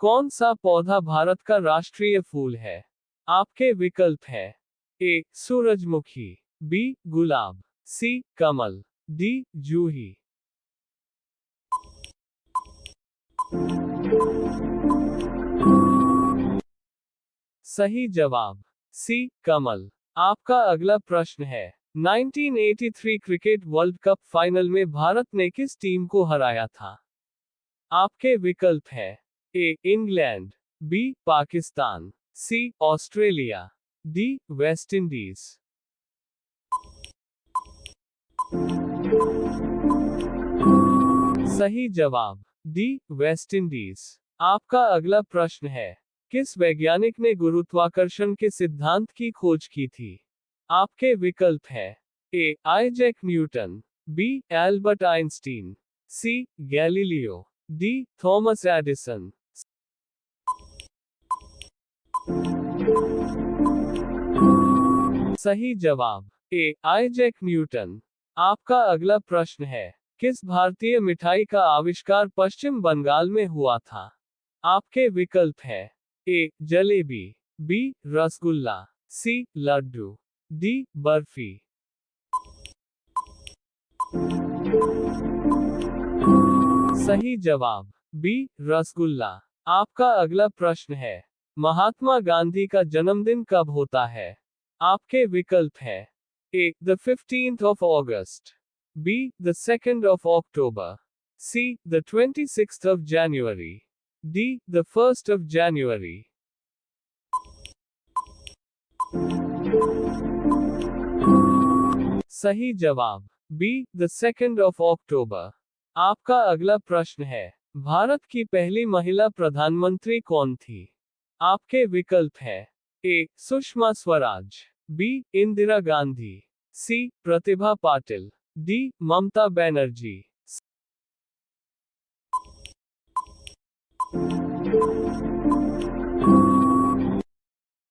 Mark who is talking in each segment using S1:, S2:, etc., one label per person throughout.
S1: कौन सा पौधा भारत का राष्ट्रीय फूल है? आपके विकल्प है ए सूरजमुखी, बी गुलाब, सी कमल, डी जूही। सही जवाब सी कमल। आपका अगला प्रश्न है 1983 क्रिकेट वर्ल्ड कप फाइनल में भारत ने किस टीम को हराया था? आपके विकल्प है A England, B Pakistan, C Australia, D West Indies. सही जवाब डी वेस्ट इंडीज। आपका अगला प्रश्न है किस वैज्ञानिक ने गुरुत्वाकर्षण के सिद्धांत की खोज की थी? आपके विकल्प है A Isaac Newton, B Albert Einstein, C Galileo, D Thomas Edison. सही जवाब ए आइजैक न्यूटन। आपका अगला प्रश्न है किस भारतीय मिठाई का आविष्कार पश्चिम बंगाल में हुआ था? आपके विकल्प है ए जलेबी, बी रसगुल्ला, सी लड्डू, डी बर्फी। सही जवाब बी रसगुल्ला। आपका अगला प्रश्न है महात्मा गांधी का जन्मदिन कब होता है? आपके विकल्प है A the 15th of August, B the 2nd of October, C the 26th of January, D the 1st of January। सही जवाब B the 2nd of October। आपका अगला प्रश्न है भारत की पहली महिला प्रधानमंत्री कौन थी? आपके विकल्प है ए सुषमा स्वराज, बी इंदिरा गांधी, सी प्रतिभा पाटिल, डी ममता बनर्जी।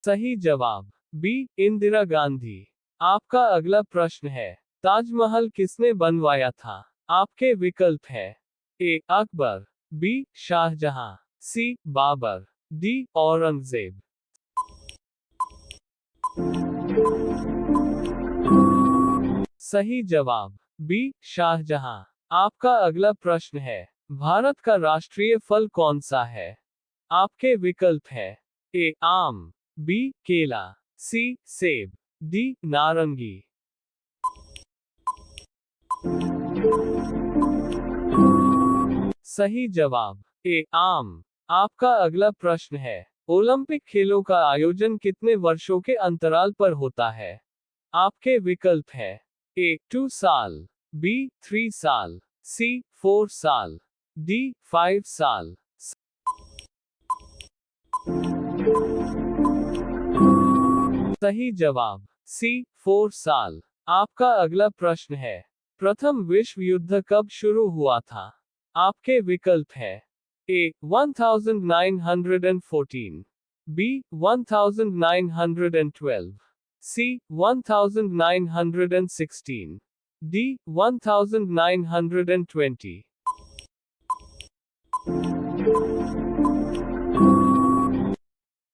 S1: सही जवाब बी इंदिरा गांधी। आपका अगला प्रश्न है ताजमहल किसने बनवाया था? आपके विकल्प है ए अकबर, बी शाहजहां, सी बाबर, डी औरंगजेब। सही जवाब बी शाहजहां। आपका अगला प्रश्न है भारत का राष्ट्रीय फल कौन सा है? आपके विकल्प है ए आम, बी केला, सी सेब, डी नारंगी। सही जवाब ए आम। आपका अगला प्रश्न है ओलंपिक खेलों का आयोजन कितने वर्षों के अंतराल पर होता है? आपके विकल्प है ए 2 साल, बी 3 साल, सी 4 साल, डी 5 साल। सही जवाब सी 4 साल। आपका अगला प्रश्न है प्रथम विश्व युद्ध कब शुरू हुआ था? आपके विकल्प है ए 1914, बी 1912, सी 1916, डी 1920।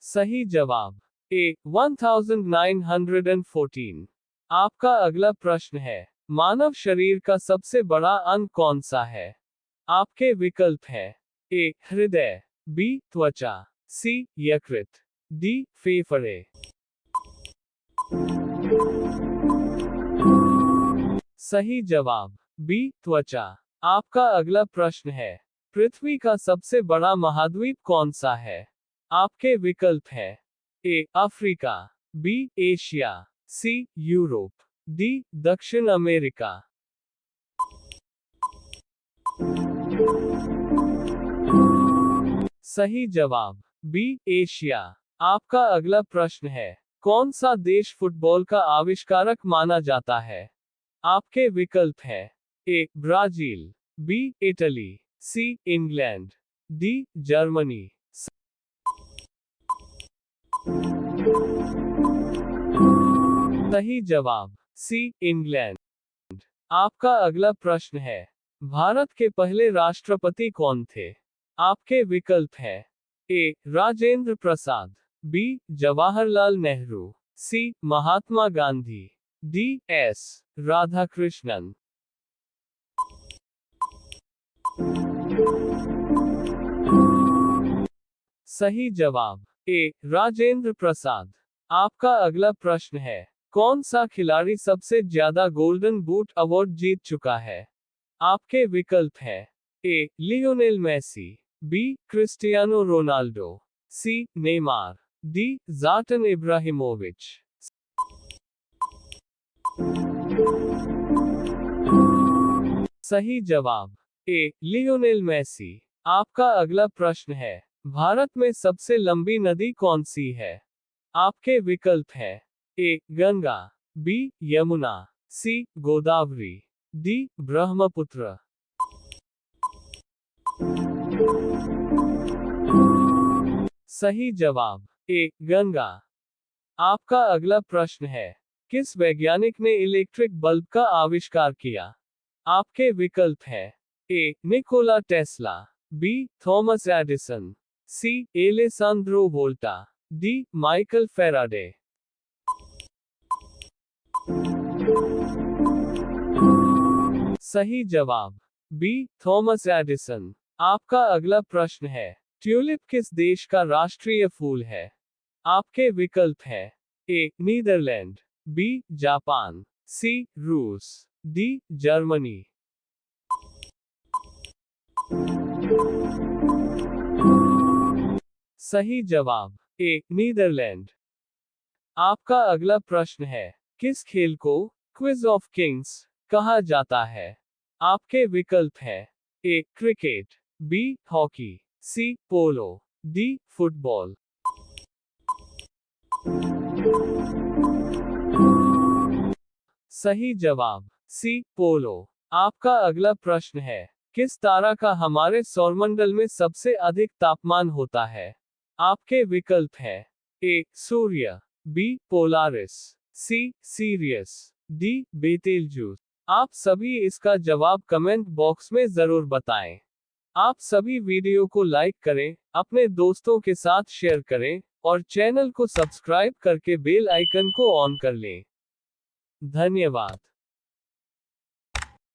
S1: सही जवाब ए 1914। आपका अगला प्रश्न है मानव शरीर का सबसे बड़ा अंग कौन सा है? आपके विकल्प है ए हृदय, बी त्वचा, सी यकृत, डी फेफड़े। सही जवाब बी त्वचा। आपका अगला प्रश्न है पृथ्वी का सबसे बड़ा महाद्वीप कौन सा है? आपके विकल्प है A Africa, B Asia, C Europe, D दक्षिण अमेरिका। सही जवाब बी एशिया। आपका अगला प्रश्न है कौन सा देश फुटबॉल का आविष्कारक माना जाता है? आपके विकल्प है A Brazil, B Italy, C England, D Germany. सही जवाब सी इंग्लैंड। आपका अगला प्रश्न है भारत के पहले राष्ट्रपति कौन थे? आपके विकल्प है ए राजेंद्र प्रसाद, बी जवाहरलाल नेहरू, सी महात्मा गांधी, डी एस राधाकृष्णन। सही जवाब ए राजेंद्र प्रसाद। आपका अगला प्रश्न है, कौन सा खिलाड़ी सबसे ज्यादा गोल्डन बूट अवार्ड जीत चुका है? आपके विकल्प है A Lionel Messi, B Cristiano Ronaldo, C Neymar, D Zlatan Ibrahimovic. सही जवाब ए लियोनेल मेसी। आपका अगला प्रश्न है, भारत में सबसे लंबी नदी कौन सी है? आपके विकल्प है ए गंगा, बी यमुना, सी गोदावरी, डी ब्रह्मपुत्र। सही जवाब ए गंगा। आपका अगला प्रश्न है, किस वैज्ञानिक ने इलेक्ट्रिक बल्ब का आविष्कार किया? आपके विकल्प है A Nikola Tesla, B Thomas Edison, C Alessandro Volta, D Michael Faraday. सही जवाब बी थॉमस एडिसन। आपका अगला प्रश्न है, ट्यूलिप किस देश का राष्ट्रीय फूल है? आपके विकल्प है ए नीदरलैंड, बी जापान, सी रूस, डी जर्मनी। सही जवाब ए नीदरलैंड। आपका अगला प्रश्न है, किस खेल को क्विज ऑफ किंग्स कहा जाता है? आपके विकल्प है ए क्रिकेट, बी हॉकी, सी पोलो, डी फुटबॉल। सही जवाब सी पोलो। आपका अगला प्रश्न है, किस तारा का हमारे सौरमंडल में सबसे अधिक तापमान होता है? आपके विकल्प है ए सूर्य, बी पोलारिस, सी सीरियस, डी बेतेलजूस। आप सभी इसका जवाब कमेंट बॉक्स में जरूर बताएं। आप सभी वीडियो को लाइक करें, अपने दोस्तों के साथ शेयर करें और चैनल को सब्सक्राइब करके बेल आइकन को ऑन कर लें। धन्यवाद।